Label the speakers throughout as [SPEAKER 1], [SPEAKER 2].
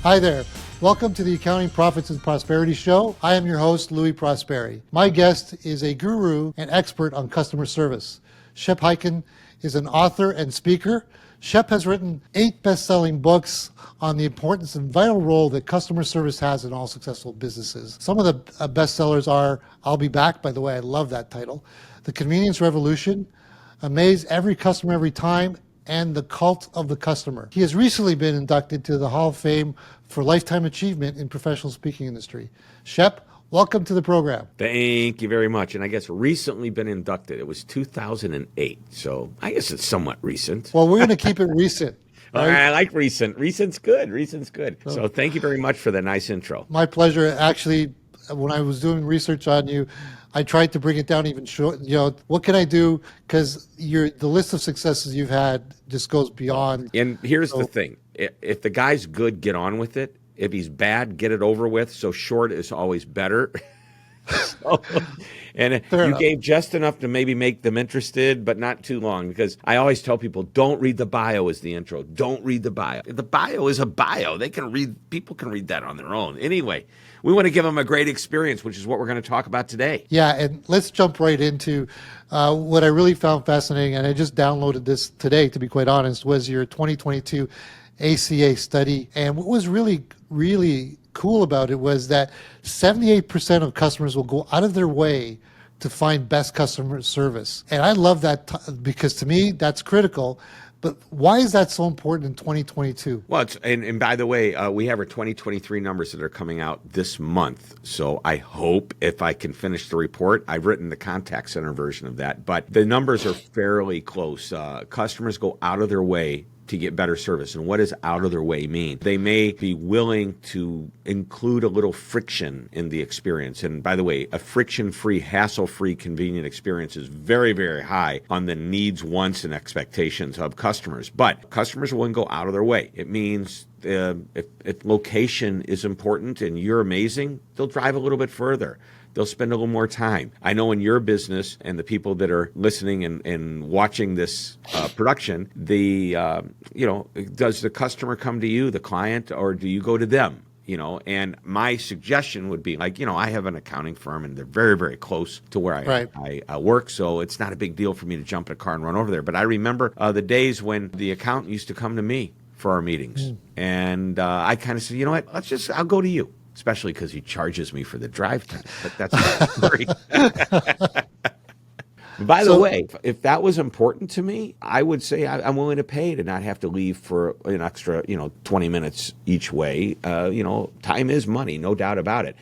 [SPEAKER 1] Hi there. Welcome to the Accounting Profits and Prosperity Show. I am your host, Louis Prosperi. My guest is a guru and expert on customer service. Shep Hyken is an author and speaker. Shep has written 8 best-selling books on the importance and vital role that customer service has in all successful businesses. Some of the bestsellers are I'll Be Back, by the way, I love that title, The Convenience Revolution, Amaze Every Customer Every Time, and The Cult of the Customer. He has recently been inducted to the Hall of Fame for Lifetime Achievement in Professional Speaking Industry. Shep, welcome to the program.
[SPEAKER 2] Thank you very much. And I guess recently been inducted. It was 2008, so I guess it's somewhat recent.
[SPEAKER 1] Well, we're going to keep it recent.
[SPEAKER 2] Right? I like recent. Recent's good. Recent's good. So thank you very much for that nice intro.
[SPEAKER 1] My pleasure. Actually, when I was doing research on you, I tried to bring it down even short. What can I do? Because the list of successes you've had just goes beyond.
[SPEAKER 2] And here's the thing. If the guy's good, get on with it. If he's bad, get it over with. So short is always better. And
[SPEAKER 1] Fair
[SPEAKER 2] you
[SPEAKER 1] enough.
[SPEAKER 2] gave just enough to maybe make them interested, but not too long, because I always tell people, don't read the bio as the intro. Don't read the bio. The bio is a bio. People can read that on their own. Anyway, we want to give them a great experience, which is what we're going to talk about today.
[SPEAKER 1] Yeah, and let's jump right into what I really found fascinating, and I just downloaded this today, to be quite honest, was your 2022 ACA study. And what was really, really cool about it was that 78% of customers will go out of their way to find best customer service. And I love that because to me, that's critical. But why is that so important in 2022?
[SPEAKER 2] Well, and by the way, we have our 2023 numbers that are coming out this month. So I hope if I can finish the report, I've written the contact center version of that, but the numbers are fairly close. Customers go out of their way to get better service. And what does out of their way mean? They may be willing to include a little friction in the experience. And by the way, a friction-free, hassle-free, convenient experience is very, very high on the needs, wants, and expectations of customers. But customers are willing to go out of their way. It means if location is important and you're amazing, they'll drive a little bit further. They'll spend a little more time. I know in your business and the people that are listening and watching this production, does the customer come to you, the client, or do you go to them? And my suggestion would be I have an accounting firm and they're very, very close to where I work. So it's not a big deal for me to jump in a car and run over there. But I remember the days when the accountant used to come to me for our meetings. And I kind of said, you know what, I'll go to you. Especially because he charges me for the drive time, but that's another story. By the way, if that was important to me, I would say I'm willing to pay to not have to leave for an extra, 20 minutes each way. Time is money, no doubt about it.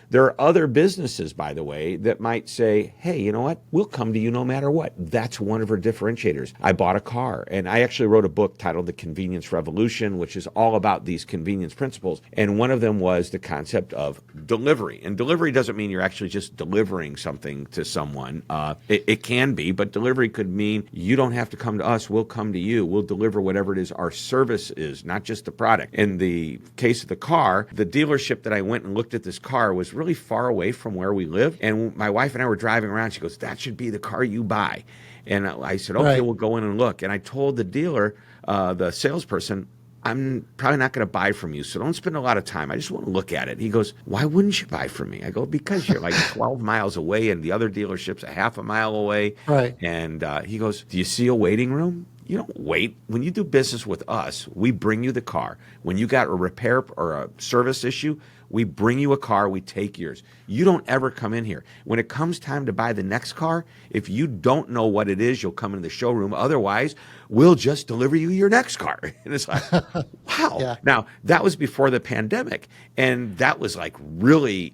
[SPEAKER 2] There are other businesses, by the way, that might say, hey, you know what? We'll come to you no matter what. That's one of our differentiators. I bought a car, and I actually wrote a book titled The Convenience Revolution, which is all about these convenience principles. And one of them was the concept of delivery. And delivery doesn't mean you're actually just delivering something to someone. It can be, but delivery could mean you don't have to come to us. We'll come to you. We'll deliver whatever it is our service is, not just the product. In the case of the car, the dealership that I went and looked at this car was really far away from where we live. And my wife and I were driving around. She goes, that should be the car you buy. And I said, okay,
[SPEAKER 1] Right.
[SPEAKER 2] We'll go in and look. And I told the dealer, the salesperson, I'm probably not going to buy from you, so don't spend a lot of time. I just want to look at it. He goes, why wouldn't you buy from me? I go, because you're like 12 miles away and the other dealership's a half a mile away.
[SPEAKER 1] Right.
[SPEAKER 2] And he goes, do you see a waiting room? You don't wait. When you do business with us, we bring you the car. When you got a repair or a service issue, we bring you a car, we take yours. You don't ever come in here. When it comes time to buy the next car, if you don't know what it is, you'll come into the showroom. Otherwise, we'll just deliver you your next car. And it's like, wow.
[SPEAKER 1] Yeah.
[SPEAKER 2] Now, that was before the pandemic, and that was like really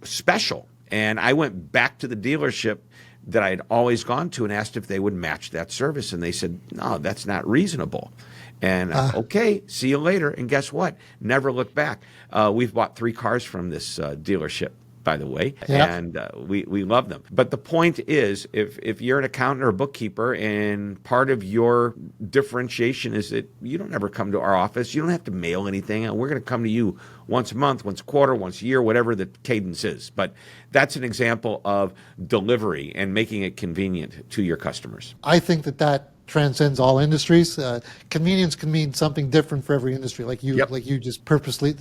[SPEAKER 2] special. And I went back to the dealership that I'd always gone to and asked if they would match that service. And they said, no, that's not reasonable. And okay, see you later. And guess what? Never look back. We've bought 3 cars from this dealership, by the way, and we love them. But the point is, if you're an accountant or a bookkeeper and part of your differentiation is that you don't ever come to our office, you don't have to mail anything. We're going to come to you once a month, once a quarter, once a year, whatever the cadence is. But that's an example of delivery and making it convenient to your customers.
[SPEAKER 1] I think that transcends all industries. Convenience can mean something different for every industry, like you just purposely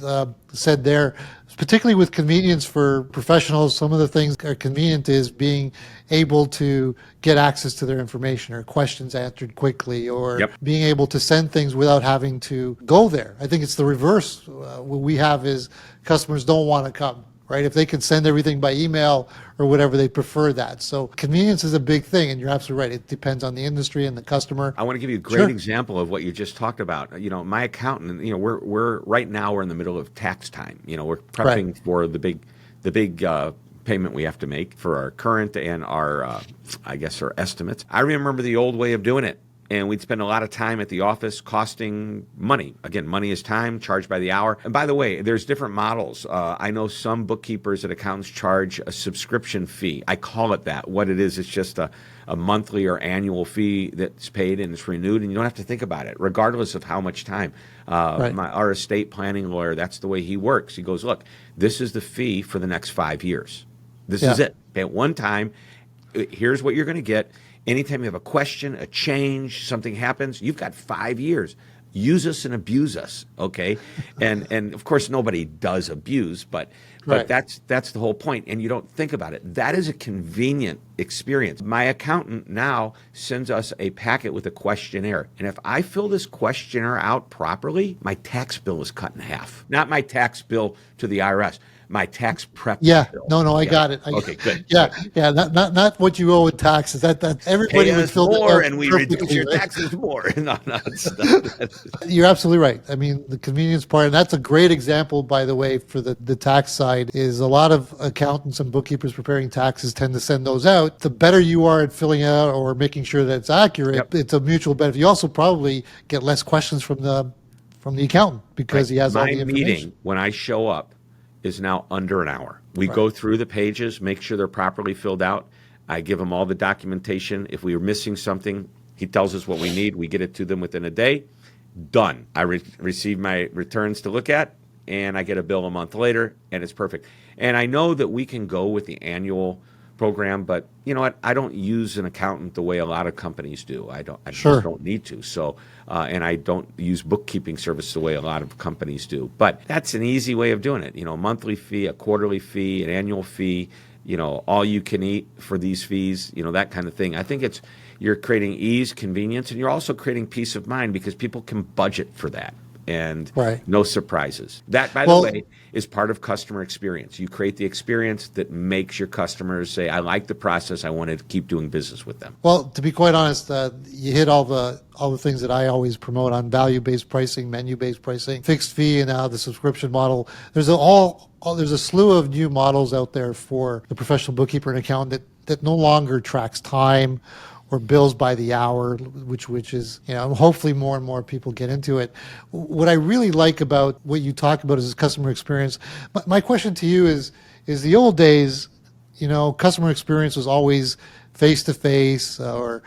[SPEAKER 1] said there. Particularly with convenience for professionals, some of the things that are convenient is being able to get access to their information or questions answered quickly, or being able to send things without having to go there. I think it's the reverse. What we have is customers don't want to come. Right? If they can send everything by email or whatever, they prefer that. So convenience is a big thing, and you're absolutely right. It depends on the industry and the customer.
[SPEAKER 2] I want to give you a great example of what you just talked about. You know, my accountant, you know, we're right now we're in the middle of tax time. You know, we're prepping for the big payment we have to make for our current and our I guess our estimates. I remember the old way of doing it. And we'd spend a lot of time at the office costing money. Again, money is time, charged by the hour. And by the way, there's different models. I know some bookkeepers and accountants charge a subscription fee. I call it that. What it is, it's just a monthly or annual fee that's paid and it's renewed, and you don't have to think about it, regardless of how much time. Our estate planning lawyer, that's the way he works. He goes, look, this is the fee for the next 5 years. This is it. Pay it one time. Here's what you're going to get. Anytime you have a question, a change, something happens, you've got 5 years. Use us and abuse us, okay? And of course nobody does abuse, but that's the whole point, and you don't think about it. That is a convenient experience. My accountant now sends us a packet with a questionnaire, and if I fill this questionnaire out properly, my tax bill is cut in half. Not my tax bill to the IRS. My tax prep bill.
[SPEAKER 1] No, I got it.
[SPEAKER 2] Okay, good.
[SPEAKER 1] Not what you owe in taxes. That everybody would fill
[SPEAKER 2] more, and we reduce your taxes more. No,
[SPEAKER 1] You're absolutely right. I mean, the convenience part, and that's a great example, by the way, for the tax side, is a lot of accountants and bookkeepers preparing taxes tend to send those out. The better you are at filling out or making sure that it's accurate, it's a mutual benefit. You also probably get less questions from the accountant because he has all the information.
[SPEAKER 2] My meeting, when I show up, is now under an hour. We go through the pages, make sure they're properly filled out. I give them all the documentation. If we are missing something, he tells us what we need. We get it to them within a day. Done. I receive my returns to look at, and I get a bill a month later, and it's perfect. And I know that we can go with the annual program, but you know what? I don't use an accountant the way a lot of companies do. I just don't need to. So, and I don't use bookkeeping service the way a lot of companies do. But that's an easy way of doing it. You know, a monthly fee, a quarterly fee, an annual fee. You know, all you can eat for these fees. You know, that kind of thing. I think you're creating ease, convenience, and you're also creating peace of mind because people can budget for that. And no surprises. That, by the way, is part of customer experience. You create the experience that makes your customers say, I like the process, I want to keep doing business with them.
[SPEAKER 1] Well, to be quite honest, you hit all the things that I always promote on value-based pricing, menu-based pricing, fixed fee, and now the subscription model. There's a slew of new models out there for the professional bookkeeper and accountant that no longer tracks time or bills by the hour, which is, you know, hopefully more and more people get into it. What I really like about what you talk about is customer experience. My question to you is the old days, you know, customer experience was always face-to-face or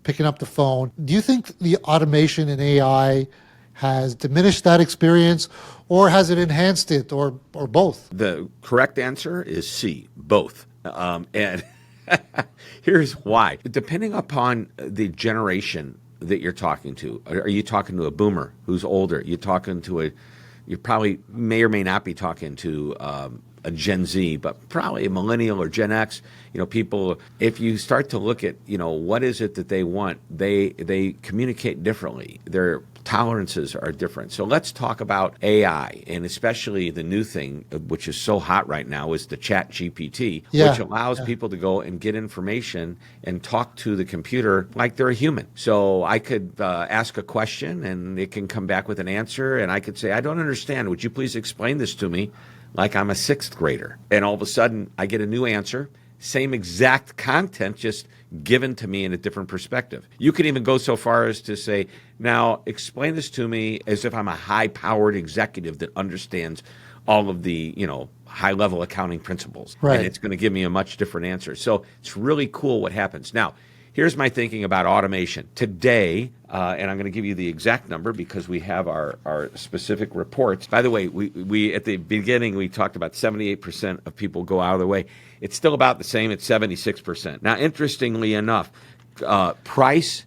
[SPEAKER 1] picking up the phone. Do you think the automation and AI has diminished that experience, or has it enhanced it, or both?
[SPEAKER 2] The correct answer is C, both. And here's why. Depending upon the generation that you're talking to, are you talking to a boomer who's older? You probably may or may not be talking to a Gen Z, but probably a millennial or Gen X. You know, people, if you start to look at, you know, what is it that they want, they communicate differently. Their tolerances are different. So let's talk about AI, and especially the new thing, which is so hot right now, is the Chat GPT, which allows people to go and get information and talk to the computer like they're a human. So I could ask a question, and it can come back with an answer, and I could say, I don't understand. Would you please explain this to me like I'm a sixth grader? And all of a sudden, I get a new answer. Same exact content, just given to me in a different perspective. You can even go so far as to say, now explain this to me as if I'm a high-powered executive that understands all of the, you know, high-level accounting principles. And it's going to give me a much different answer. So it's really cool what happens. Now, here's my thinking about automation. Today, and I'm going to give you the exact number because we have our specific reports. By the way, we at the beginning, we talked about 78% of people go out of their way. It's still about the same at 76%. Now, interestingly enough, price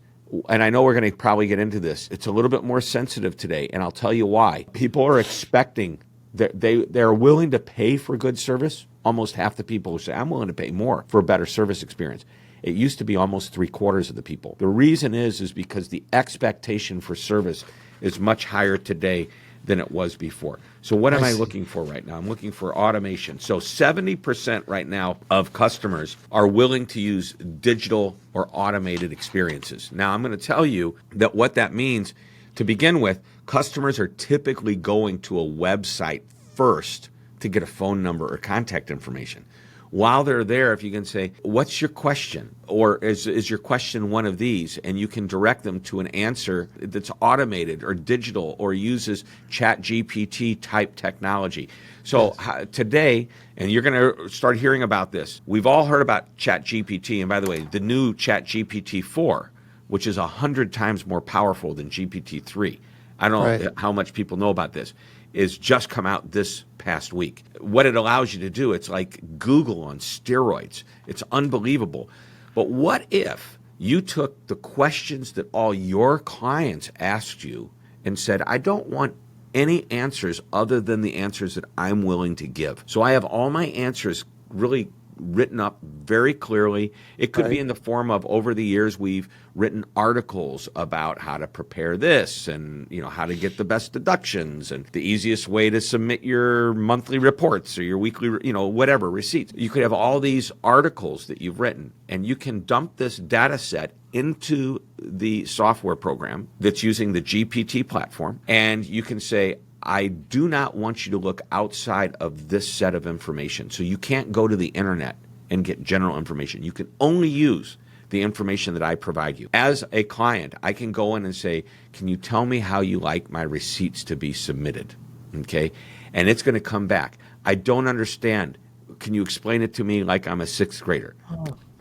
[SPEAKER 2] and I know we're going to probably get into this, it's a little bit more sensitive today, and I'll tell you why. People are expecting that they're willing to pay for good service. Almost half the people who say, I'm willing to pay more for a better service experience. It used to be almost 3/4 of the people. The reason is because the expectation for service is much higher today than it was before. So what am I looking for right now? I'm looking for automation. So 70% right now of customers are willing to use digital or automated experiences. Now, I'm going to tell you that what that means, to begin with, customers are typically going to a website first to get a phone number or contact information. While they're there, if you can say, what's your question? Or is your question one of these? And you can direct them to an answer that's automated or digital or uses chat GPT type technology. So today, and you're going to start hearing about this, we've all heard about chat GPT. And by the way, the new chat GPT 4, which is 100 times more powerful than GPT 3. I don't know how much people know about this. Is just come out this past week. What it allows you to do, it's like Google on steroids. It's unbelievable. But what if you took the questions that all your clients asked you and said, I don't want any answers other than the answers that I'm willing to give. So I have all my answers really written up very clearly. It could be in the form of, over the years, we've written articles about how to prepare this and, how to get the best deductions and the easiest way to submit your monthly reports or your weekly, whatever receipts. You could have all these articles that you've written, and you can dump this data set into the software program that's using the GPT platform, and you can say, I do not want you to look outside of this set of information. So you can't go to the internet and get general information. You can only use the information that I provide you. As a client, I can go in and say, can you tell me how you like my receipts to be submitted? Okay? And it's going to come back. I don't understand. Can you explain it to me like I'm a sixth grader?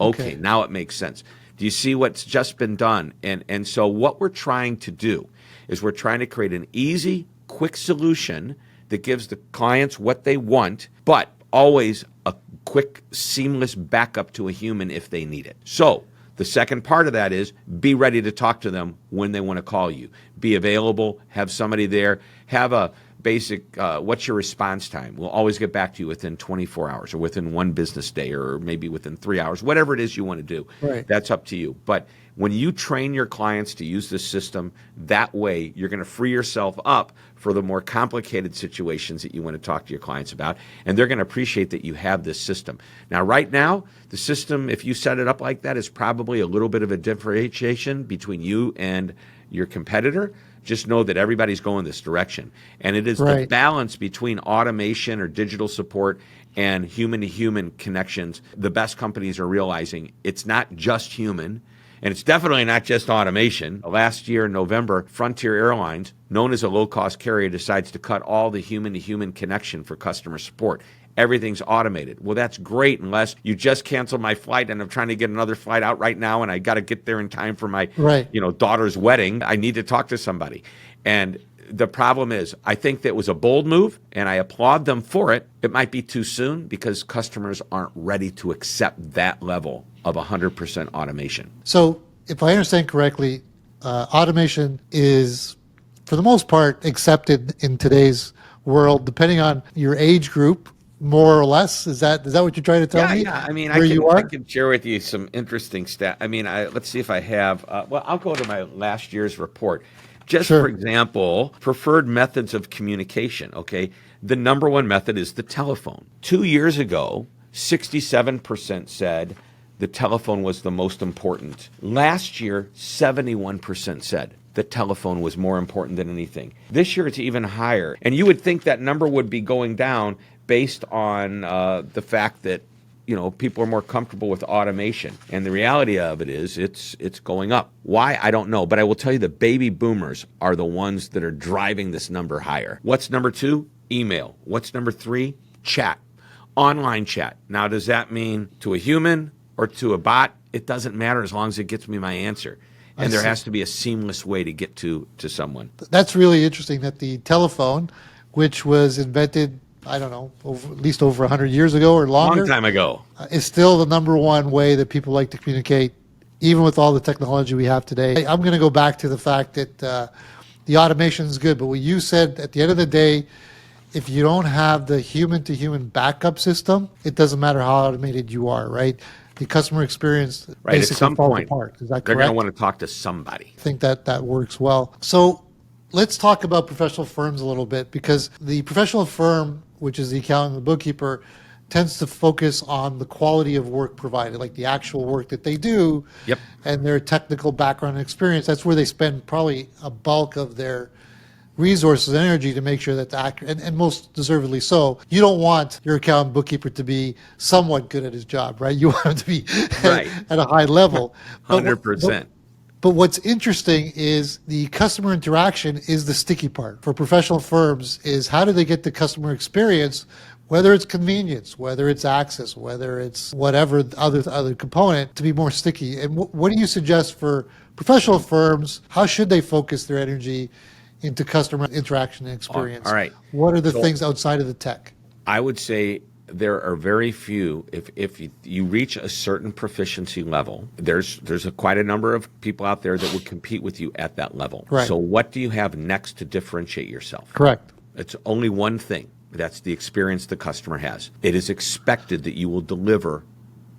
[SPEAKER 2] Okay, now it makes sense. Do you see what's just been done? And so what we're trying to do is we're trying to create an easy, quick solution that gives the clients what they want, but always a quick, seamless backup to a human if they need it. So the second part of that is be ready to talk to them when they want to call you. Be available, have somebody there, have a basic, what's your response time? We'll always get back to you within 24 hours or within one business day or maybe within 3 hours, whatever it is you want to do. That's up to you. But when you train your clients to use this system, that way you're going to free yourself up for the more complicated situations that you want to talk to your clients about, and they're going to appreciate that you have this system. Now, right now, the system, if you set it up like that, is probably a little bit of a differentiation between you and your competitor. Just know that everybody's going this direction. And it is the balance between automation or digital support and human-to-human connections. The best companies are realizing it's not just human, and it's definitely not just automation. Last year in November, Frontier Airlines, known as a low-cost carrier, decides to cut all the human-to-human connection for customer support. Everything's automated. Well, that's great unless you just canceled my flight and I'm trying to get another flight out right now and I got to get there in time for my daughter's wedding. I need to talk to somebody. And the problem is, I think that was a bold move and I applaud them for it. It might be too soon because customers aren't ready to accept that level of 100% automation.
[SPEAKER 1] So if I understand correctly, automation is, for the most part, accepted in today's world, depending on your age group, more or less. Is that what you're trying to tell me?
[SPEAKER 2] Yeah. I mean,
[SPEAKER 1] I
[SPEAKER 2] can share with you some interesting stats. I mean, let's see if I have. I'll go to my last year's report. Just for example, preferred methods of communication. Okay, the number one method is the telephone. 2 years ago, 67% said the telephone was the most important. Last year, 71% said the telephone was more important than anything. This year, it's even higher. And you would think that number would be going down based on the fact that people are more comfortable with automation. And the reality of it is it's going up. Why? I don't know. But I will tell you the baby boomers are the ones that are driving this number higher. What's number 2? Email. What's number 3? Chat. Online chat. Now, does that mean to a human or to a bot? It doesn't matter as long as it gets me my answer. And there has to be a seamless way to get to someone.
[SPEAKER 1] That's really interesting that the telephone, which was invented, I don't know, at least over 100 years ago or longer.
[SPEAKER 2] Long time ago.
[SPEAKER 1] Is still the number one way that people like to communicate even with all the technology we have today. I'm going to go back to the fact that the automation is good, but what you said at the end of the day, if you don't have the human-to-human backup system, it doesn't matter how automated you are, right? The customer experience
[SPEAKER 2] Right. At
[SPEAKER 1] basically
[SPEAKER 2] some
[SPEAKER 1] falls
[SPEAKER 2] point,
[SPEAKER 1] apart. Is that
[SPEAKER 2] they're going to
[SPEAKER 1] correct?
[SPEAKER 2] want to talk to somebody.
[SPEAKER 1] I think that works well. So let's talk about professional firms a little bit, because the professional firm, which is the accountant and the bookkeeper, tends to focus on the quality of work provided, like the actual work that they do.
[SPEAKER 2] Yep.
[SPEAKER 1] And their technical background and experience. That's where they spend probably a bulk of their resources and energy to make sure that's accurate, and most deservedly so. You don't want your accountant bookkeeper to be somewhat good at his job, right? You want him to be
[SPEAKER 2] Right.
[SPEAKER 1] at a high level. But
[SPEAKER 2] 100%.
[SPEAKER 1] but what's interesting is the customer interaction is the sticky part for professional firms. Is how do they get the customer experience, whether it's convenience, whether it's access, whether it's whatever other component, to be more sticky. And what do you suggest for professional firms? How should they focus their energy into customer interaction and experience?
[SPEAKER 2] All right.
[SPEAKER 1] What are the
[SPEAKER 2] So-
[SPEAKER 1] things outside of the tech?
[SPEAKER 2] I would say there are very few. If you reach a certain proficiency level, there's quite a number of people out there that would compete with you at that level.
[SPEAKER 1] Right.
[SPEAKER 2] So what do you have next to differentiate yourself?
[SPEAKER 1] Correct.
[SPEAKER 2] It's only one thing. That's the experience the customer has. It is expected that you will deliver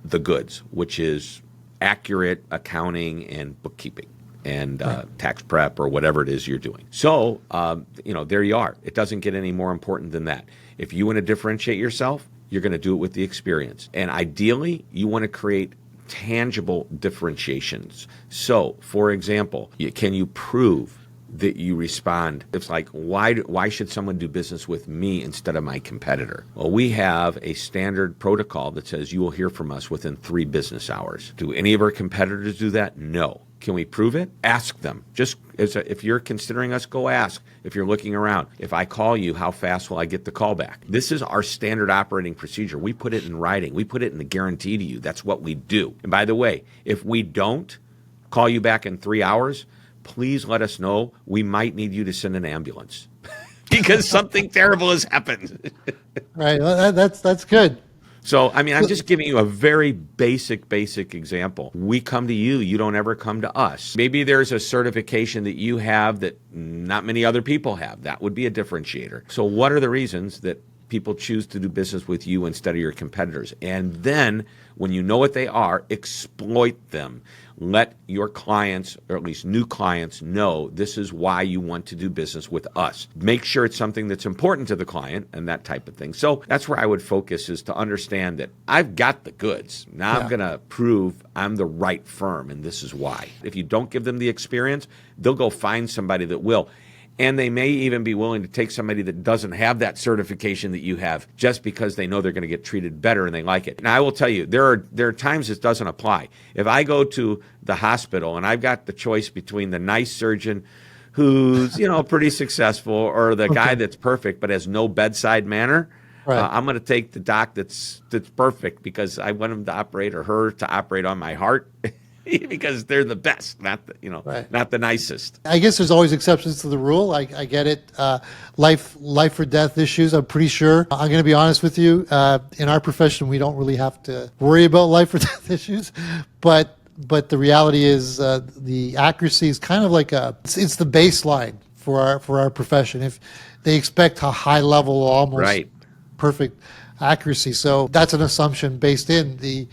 [SPEAKER 2] the goods, which is accurate accounting and bookkeeping and tax prep or whatever it is you're doing. So, there you are. It doesn't get any more important than that. If you want to differentiate yourself, you're going to do it with the experience. And ideally, you want to create tangible differentiations. So, for example, can you prove that you respond? It's like, why should someone do business with me instead of my competitor? Well, we have a standard protocol that says you will hear from us within 3 business hours. Do any of our competitors do that? No. Can we prove it? Ask them. Just if you're considering us, go ask. If you're looking around, if I call you, how fast will I get the call back? This is our standard operating procedure. We put it in writing. We put it in the guarantee to you. That's what we do. And by the way, if we don't call you back in 3 hours, please let us know. We might need you to send an ambulance because something terrible has happened.
[SPEAKER 1] Right. Well, that's good.
[SPEAKER 2] So, I'm just giving you a very basic example. We come to you. You don't ever come to us. Maybe there's a certification that you have that not many other people have. That would be a differentiator. So what are the reasons that people choose to do business with you instead of your competitors? And then when you know what they are, exploit them. Let your clients, or at least new clients, know this is why you want to do business with us. Make sure it's something that's important to the client and that type of thing. So that's where I would focus, is to understand that I've got the goods. Now I'm going to prove I'm the right firm, and this is why. If you don't give them the experience, they'll go find somebody that will. And they may even be willing to take somebody that doesn't have that certification that you have, just because they know they're going to get treated better and they like it. And I will tell you, there are times this doesn't apply. If I go to the hospital and I've got the choice between the nice surgeon who's pretty successful, or the guy that's perfect but has no bedside manner, I'm going to take the doc that's perfect, because I want him to operate, or her to operate, on my heart. Because they're the best, not the nicest.
[SPEAKER 1] I guess there's always exceptions to the rule. I get it. Life or death issues, I'm pretty sure. I'm going to be honest with you. In our profession, we don't really have to worry about life or death issues. But the reality is, the accuracy is kind of like it's the baseline for our profession. If they expect a high level, almost perfect accuracy, so that's an assumption based in the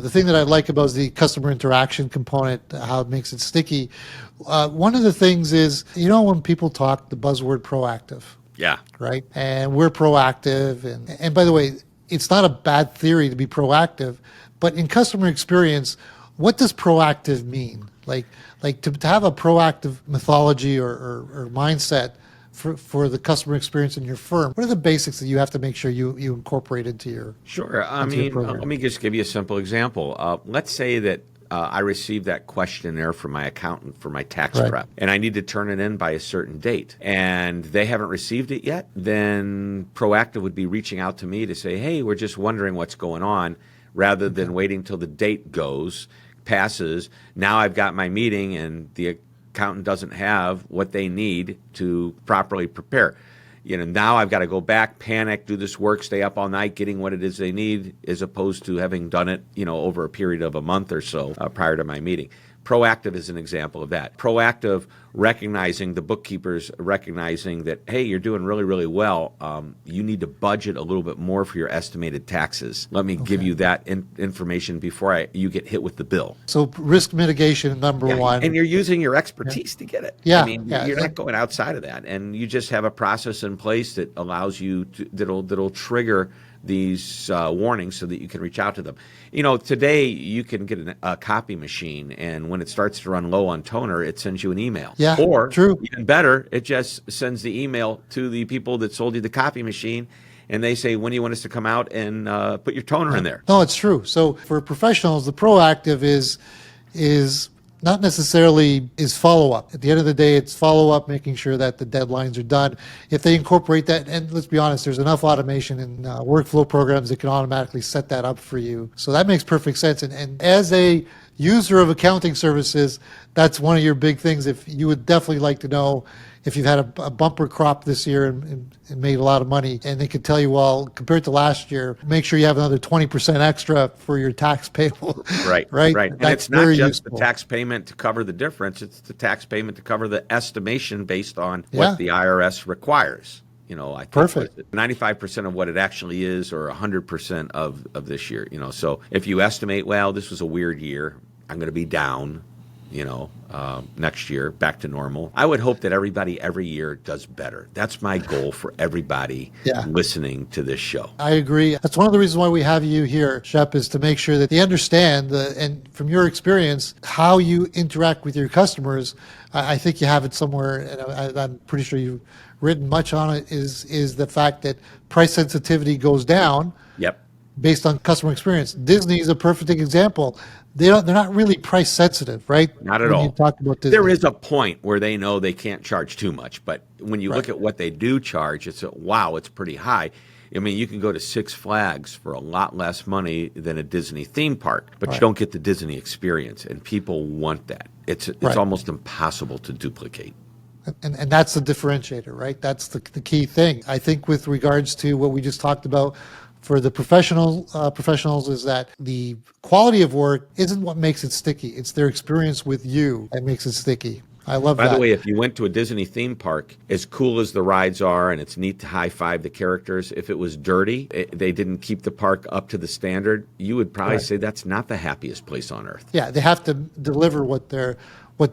[SPEAKER 1] thing that I like about the customer interaction component, how it makes it sticky. One of the things is, when people talk the buzzword proactive.
[SPEAKER 2] Yeah.
[SPEAKER 1] Right. And we're proactive. And by the way, it's not a bad theory to be proactive, but in customer experience, what does proactive mean? Like to have a proactive methodology or mindset for the customer experience in your firm, what are the basics that you have to make sure you incorporate into your
[SPEAKER 2] Sure.
[SPEAKER 1] your program?
[SPEAKER 2] Let me just give you a simple example. Let's say that I received that questionnaire from my accountant for my tax prep, and I need to turn it in by a certain date, and they haven't received it yet. Then Proactive would be reaching out to me to say, hey, we're just wondering what's going on, rather than waiting till the date passes. Now I've got my meeting, and the accountant doesn't have what they need to properly prepare. Now I've got to go back, panic, do this work, stay up all night getting what it is they need, as opposed to having done it, over a period of a month or so prior to my meeting. Proactive is an example of that. Proactive, recognizing the bookkeepers, recognizing that, hey, you're doing really, really well. You need to budget a little bit more for your estimated taxes. Let me give you that information before you get hit with the bill.
[SPEAKER 1] So risk mitigation, number one.
[SPEAKER 2] And you're using your expertise to get it.
[SPEAKER 1] Yeah.
[SPEAKER 2] You're not going outside of that. And you just have a process in place that allows you to, that'll trigger these warnings so that you can reach out to them. Today you can get a copy machine, and when it starts to run low on toner, it sends you an email.
[SPEAKER 1] Yeah,
[SPEAKER 2] or
[SPEAKER 1] true.
[SPEAKER 2] Even better, it just sends the email to the people that sold you the copy machine, and they say, when do you want us to come out and put your toner in there?
[SPEAKER 1] No, it's true. So for professionals, the proactive is not necessarily is follow-up. At the end of the day, it's follow-up, making sure that the deadlines are done. If they incorporate that, and let's be honest, there's enough automation in workflow programs that can automatically set that up for you. So that makes perfect sense. And as a user of accounting services, that's one of your big things. If you would definitely like to know if you've had a bumper crop this year and made a lot of money, and they could tell you, well, compared to last year, make sure you have another 20% extra for your tax payable.
[SPEAKER 2] Right. And
[SPEAKER 1] That's
[SPEAKER 2] it's not just
[SPEAKER 1] useful.
[SPEAKER 2] the tax payment to cover the difference. It's the tax payment to cover the estimation based on what the IRS requires. I think
[SPEAKER 1] Perfect.
[SPEAKER 2] 95% of what it actually is, or 100% of this year. So if you estimate, well, this was a weird year, I'm going to be down, next year back to normal. I would hope that everybody every year does better. That's my goal for everybody listening to this show.
[SPEAKER 1] I agree. That's one of the reasons why we have you here, Shep, is to make sure that they understand, and from your experience, how you interact with your customers. I think you have it somewhere, and I'm pretty sure you've written much on it, is the fact that price sensitivity goes down.
[SPEAKER 2] Yep.
[SPEAKER 1] Based on customer experience. Disney is a perfect example. They're not really price sensitive, right?
[SPEAKER 2] Not at all.
[SPEAKER 1] You talk about Disney.
[SPEAKER 2] There is a point where they know they can't charge too much, but when you look at what they do charge, it's pretty high. I mean, you can go to Six Flags for a lot less money than a Disney theme park, but you don't get the Disney experience, and people want that. It's almost impossible to duplicate.
[SPEAKER 1] And that's the differentiator, right? That's the key thing. I think with regards to what we just talked about, for the professionals, is that the quality of work isn't what makes it sticky. It's their experience with you that makes it sticky. I love that.
[SPEAKER 2] By the way, if you went to a Disney theme park, as cool as the rides are, and it's neat to high-five the characters, if it was dirty, they didn't keep the park up to the standard, you would probably say that's not the happiest place on earth.
[SPEAKER 1] Yeah, they have to deliver what the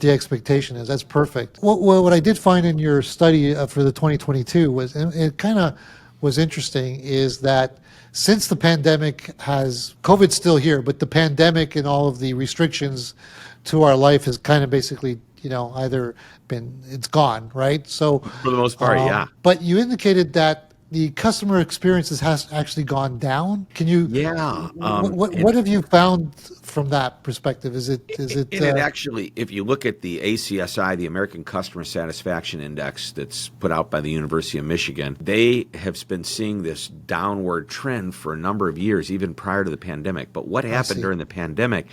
[SPEAKER 1] expectation is. That's perfect. What I did find in your study for the 2022 was, and it kind of was interesting, is that since the pandemic COVID's still here, but the pandemic and all of the restrictions to our life has kind of basically, either it's gone, right? So
[SPEAKER 2] for the most part, yeah.
[SPEAKER 1] But you indicated that the customer experiences has actually gone down. Can you?
[SPEAKER 2] Yeah.
[SPEAKER 1] What have you found from that perspective? Is it
[SPEAKER 2] actually, if you look at the ACSI, the American Customer Satisfaction Index, that's put out by the University of Michigan, they have been seeing this downward trend for a number of years, even prior to the pandemic. But what happened during the pandemic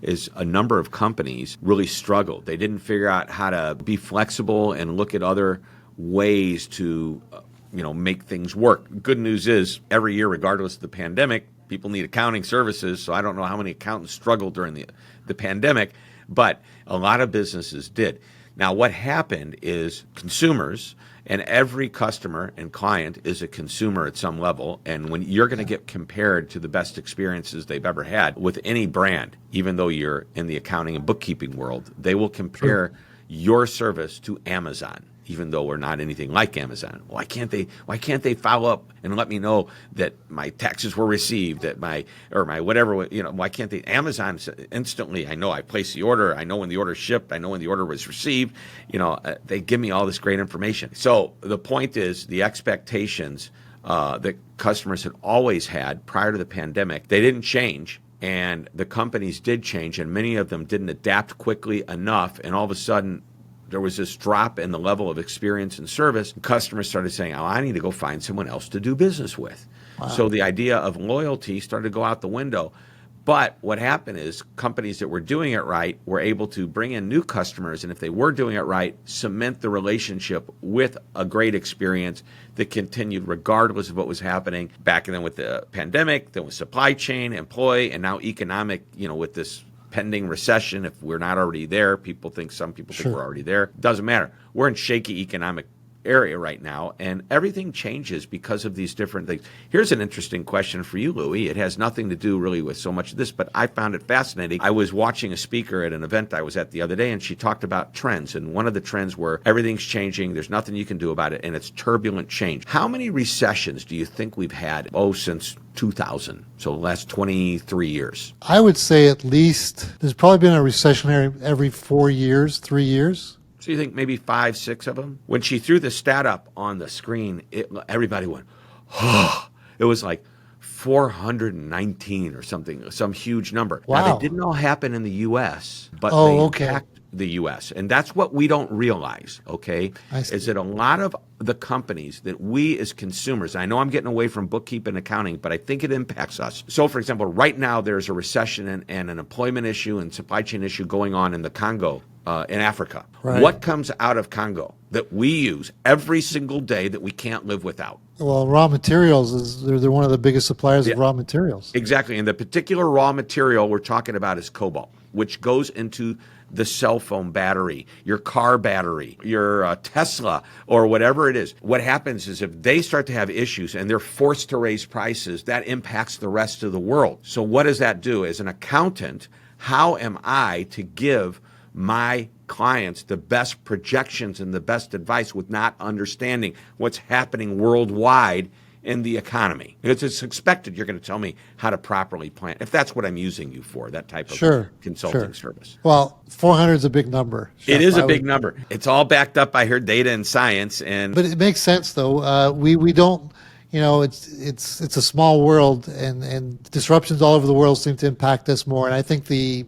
[SPEAKER 2] is a number of companies really struggled. They didn't figure out how to be flexible and look at other ways to make things work. Good news is, every year, regardless of the pandemic, people need accounting services. So I don't know how many accountants struggled during the pandemic, but a lot of businesses did. Now, what happened is consumers, and every customer and client is a consumer at some level. And when you're going to get compared to the best experiences they've ever had with any brand, even though you're in the accounting and bookkeeping world, they will compare your service to Amazon, even though we're not anything like Amazon. Why can't they follow up and let me know that my taxes were received, that my whatever, why can't they? Amazon instantly, I know I placed the order, I know when the order shipped, I know when the order was received, they give me all this great information. So the point is, the expectations that customers had always had prior to the pandemic, they didn't change. And the companies did change, and many of them didn't adapt quickly enough, and all of a sudden there was this drop in the level of experience and service. Customers started saying, I need to go find someone else to do business with. Wow. So the idea of loyalty started to go out the window. But what happened is companies that were doing it right were able to bring in new customers, and if they were doing it right, cement the relationship with a great experience that continued regardless of what was happening back then with the pandemic, then with supply chain, employee, and now economic, with this pending recession. If we're not already there, some people think we're already there. Doesn't matter. We're in shaky economic area right now, and everything changes because of these different things. Here's an interesting question for you, Louis. It has nothing to do really with so much of this, but I found it fascinating. I was watching a speaker at an event I was at the other day, and she talked about trends, and one of the trends were everything's changing, there's nothing you can do about it, and it's turbulent change. How many recessions do you think we've had, since 2000, so the last 23 years?
[SPEAKER 1] I would say at least there's probably been a recession every 4 years, 3 years.
[SPEAKER 2] So you think maybe 5, 6 of them? When she threw the stat up on the screen, everybody went, oh, it was like 419 or something, some huge number.
[SPEAKER 1] Wow.
[SPEAKER 2] Now, they didn't all happen in the U.S., but they impact the U.S. And that's what we don't realize, okay, is that a lot of the companies that we as consumers, I know I'm getting away from bookkeeping and accounting, but I think it impacts us. So, for example, right now there's a recession and an employment issue and supply chain issue going on in the Congo, in Africa. Right. What comes out of Congo that we use every single day that we can't live without?
[SPEAKER 1] Well, raw materials, they're one of the biggest suppliers of raw materials.
[SPEAKER 2] Exactly. And the particular raw material we're talking about is cobalt, which goes into the cell phone battery, your car battery, your Tesla, or whatever it is. What happens is if they start to have issues and they're forced to raise prices, that impacts the rest of the world. So what does that do? As an accountant, how am I to give my clients the best projections and the best advice with not understanding what's happening worldwide in the economy? Because it's expected you're going to tell me how to properly plan, if that's what I'm using you for, that type of consulting service.
[SPEAKER 1] Well, 400 is a big number. Shep.
[SPEAKER 2] It is a big number. It's all backed up by her data and science.
[SPEAKER 1] But it makes sense, though. We don't, it's a small world, and disruptions all over the world seem to impact us more. And I think the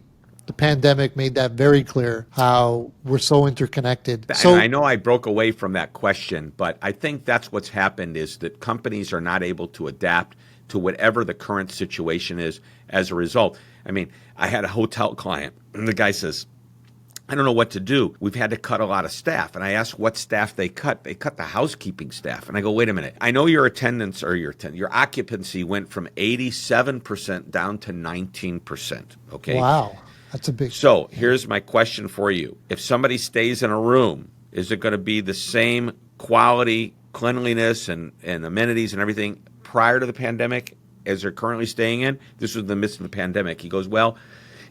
[SPEAKER 1] pandemic made that very clear, how we're so interconnected. So
[SPEAKER 2] I know I broke away from that question, but I think that's what's happened is that companies are not able to adapt to whatever the current situation is as a result. I mean, I had a hotel client, and the guy says, I don't know what to do. We've had to cut a lot of staff. And I asked what staff they cut. They cut the housekeeping staff. And I go, wait a minute. I know your attendance or your occupancy went from 87% down to 19%. Okay.
[SPEAKER 1] Wow. That's a big.
[SPEAKER 2] So here's my question for you. If somebody stays in a room, is it going to be the same quality, cleanliness, and amenities and everything prior to the pandemic as they're currently staying in? This was in the midst of the pandemic. He goes, well,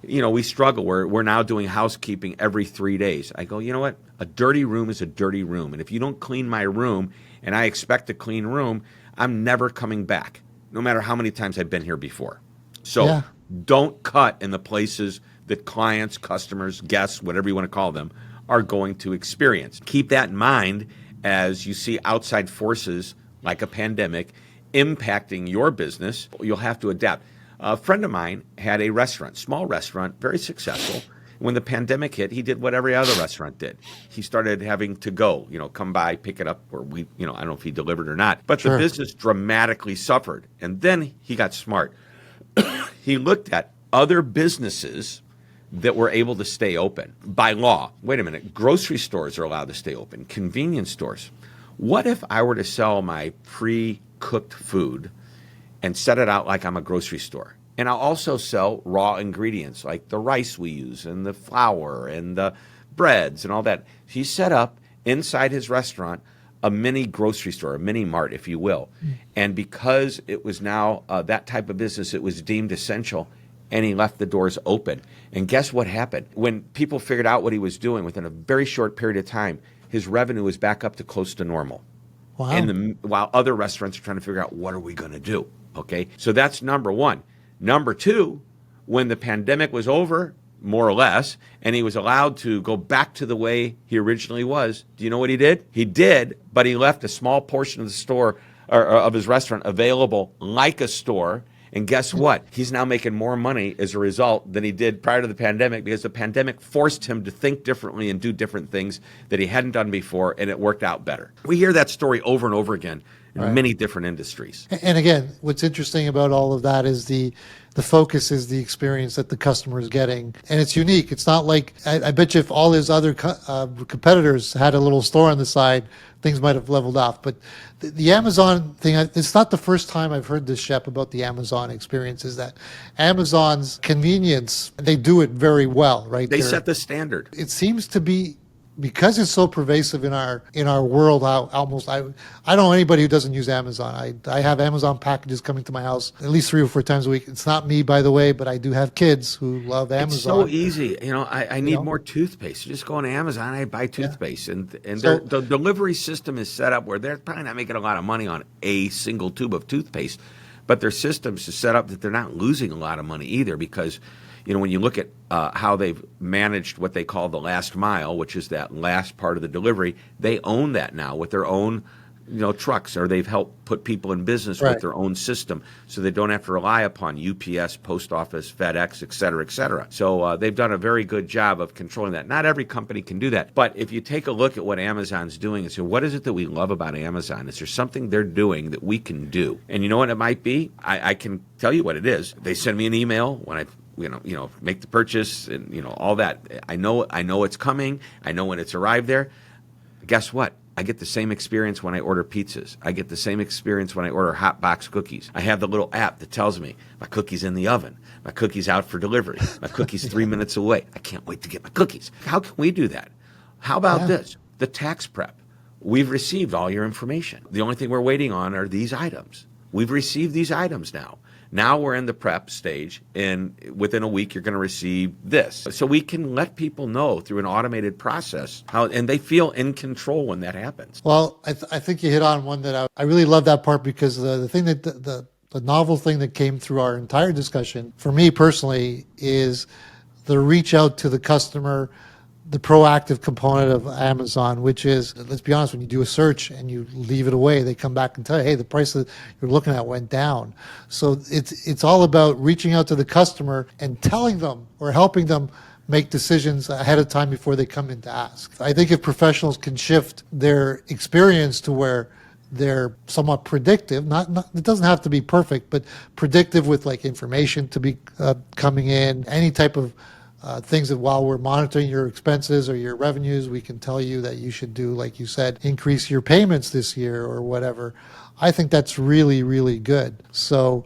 [SPEAKER 2] we struggle. We're now doing housekeeping every 3 days. I go, you know what? A dirty room is a dirty room. And if you don't clean my room and I expect a clean room, I'm never coming back, no matter how many times I've been here before. So don't cut in the places that clients, customers, guests, whatever you want to call them, are going to experience. Keep that in mind as you see outside forces like a pandemic impacting your business. You'll have to adapt. A friend of mine had a restaurant, small restaurant, very successful. When the pandemic hit, he did what every other restaurant did. He started having to go, come by, pick it up, or I don't know if he delivered or not. But the business dramatically suffered. And then he got smart. He looked at other businesses that were able to stay open by law. Wait a minute, grocery stores are allowed to stay open, convenience stores. What if I were to sell my pre-cooked food and set it out like I'm a grocery store? And I'll also sell raw ingredients like the rice we use and the flour and the breads and all that. He set up inside his restaurant a mini grocery store, a mini mart, if you will. And because it was now that type of business, it was deemed essential, and he left the doors open. And guess what happened? When people figured out what he was doing, within a very short period of time, his revenue was back up to close to normal.
[SPEAKER 1] Wow.
[SPEAKER 2] And while other restaurants are trying to figure out, what are we going to do? Okay, so that's number one. Number two, when the pandemic was over, more or less, and he was allowed to go back to the way he originally was, do you know what he did? He did, but he left a small portion of the store, or of his restaurant, available like a store. And guess what? He's now making more money as a result than he did prior to the pandemic, because the pandemic forced him to think differently and do different things that he hadn't done before, and it worked out better. We hear that story over and over again in many different industries.
[SPEAKER 1] And again, what's interesting about all of that is the focus is the experience that the customer is getting, and it's unique. It's not like I bet you if all his other competitors had a little store on the side, things might have leveled off. But the Amazon thing, it's not the first time I've heard this, Shep, about the Amazon experience. Is that Amazon's convenience? They do it very well, right?
[SPEAKER 2] They set the standard.
[SPEAKER 1] It seems to be, because it's so pervasive in our world. I don't know anybody who doesn't use Amazon. I have Amazon packages coming to my house at least 3 or 4 times a week. It's not me, by the way, but I do have kids who love Amazon.
[SPEAKER 2] It's so easy. I need more toothpaste. Just go on Amazon, I buy toothpaste, and the delivery system is set up where they're probably not making a lot of money on a single tube of toothpaste, but their systems is set up that they're not losing a lot of money either, because when you look at how they've managed what they call the last mile, which is that last part of the delivery, they own that now with their own trucks, or they've helped put people in business with their own system, so they don't have to rely upon UPS, Post Office, FedEx, et cetera, et cetera. So they've done a very good job of controlling that. Not every company can do that, but if you take a look at what Amazon's doing and say, what is it that we love about Amazon? Is there something they're doing that we can do? And you know what it might be? I can tell you what it is. They send me an email when I make the purchase and all that. I know it's coming. I know when it's arrived there. Guess what? I get the same experience when I order pizzas. I get the same experience when I order hot box cookies. I have the little app that tells me my cookie's in the oven. My cookie's out for delivery. My cookie's 3 minutes away. I can't wait to get my cookies. How can we do that? How about this? The tax prep. We've received all your information. The only thing we're waiting on are these items. We've received these items now. Now we're in the prep stage, and within a week you're going to receive this. So we can let people know through an automated process and they feel in control when that happens.
[SPEAKER 1] Well, I think you hit on one that I really love that part, because the thing that the novel thing that came through our entire discussion for me personally is the reach out to the customer, the proactive component of Amazon, which is, let's be honest, when you do a search and you leave it away, they come back and tell you, hey, the price that you're looking at went down. So it's all about reaching out to the customer and telling them or helping them make decisions ahead of time before they come in to ask. I think if professionals can shift their experience to where they're somewhat predictive, not it doesn't have to be perfect, but predictive with like information to be coming in, any type of things that while we're monitoring your expenses or your revenues, we can tell you that you should do, like you said, increase your payments this year or whatever. I think that's really, really good. So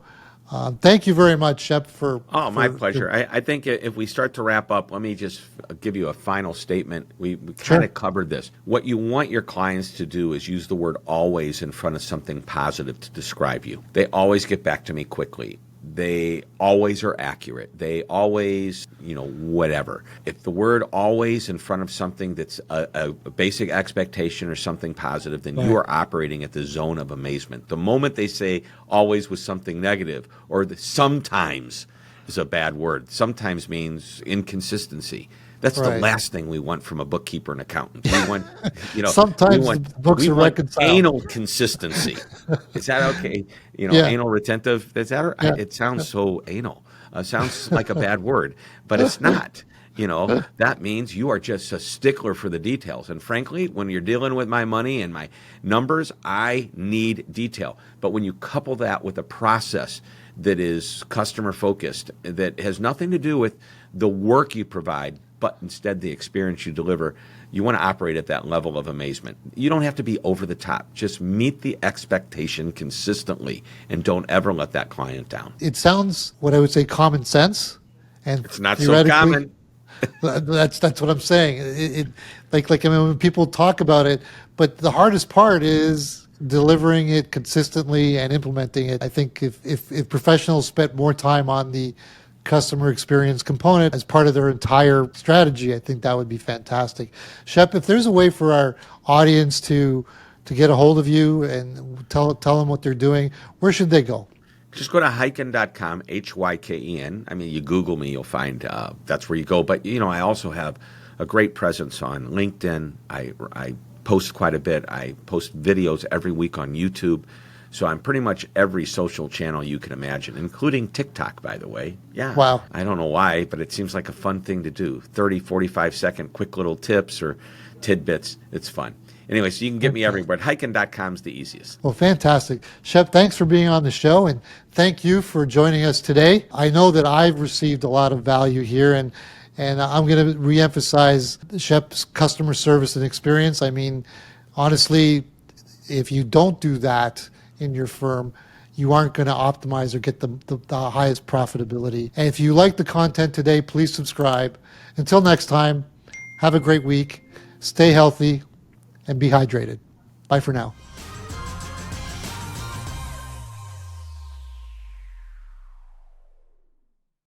[SPEAKER 1] thank you very much, Shep,
[SPEAKER 2] my pleasure. I think if we start to wrap up, let me just give you a final statement. We kind of covered this. What you want your clients to do is use the word always in front of something positive to describe you. They always get back to me quickly. They always are accurate. They always, whatever. If the word always in front of something that's a basic expectation or something positive, then you are operating at the zone of amazement. The moment they say always with something negative, or sometimes is a bad word. Sometimes means inconsistency. That's the last thing we want from a bookkeeper and accountant. We want,
[SPEAKER 1] sometimes the books are reconciled.
[SPEAKER 2] Anal consistency. Is that okay? Anal retentive. Is that? Yeah. It sounds so anal. Sounds like a bad word, but it's not. That means you are just a stickler for the details. And frankly, when you're dealing with my money and my numbers, I need detail. But when you couple that with a process that is customer focused, that has nothing to do with the work you provide, but instead the experience you deliver, you want to operate at that level of amazement. You don't have to be over the top. Just meet the expectation consistently and don't ever let that client down.
[SPEAKER 1] It sounds, what I would say, common sense. And
[SPEAKER 2] it's not so common.
[SPEAKER 1] That's what I'm saying. When people talk about it, but the hardest part is delivering it consistently and implementing it. I think if professionals spent more time on the customer experience component as part of their entire strategy, I think that would be fantastic. Shep, if there's a way for our audience to get a hold of you and tell them what they're doing, where should they go?
[SPEAKER 2] Just go to hyken.com, Hyken. I mean, you Google me, you'll find that's where you go. But, I also have a great presence on LinkedIn. I post quite a bit. I post videos every week on YouTube. So I'm pretty much every social channel you can imagine, including TikTok, by the way. Yeah.
[SPEAKER 1] Wow.
[SPEAKER 2] I don't know why, but it seems like a fun thing to do. 30, 45-second quick little tips or tidbits. It's fun. Anyway, so you can get me everywhere. Hyken.com is the easiest.
[SPEAKER 1] Well, fantastic. Shep, thanks for being on the show, and thank you for joining us today. I know that I've received a lot of value here, and I'm going to reemphasize Shep's customer service and experience. I mean, honestly, if you don't do that in your firm, you aren't going to optimize or get the highest profitability. And if you like the content today, please subscribe. Until next time, have a great week. Stay healthy and be hydrated. Bye for now.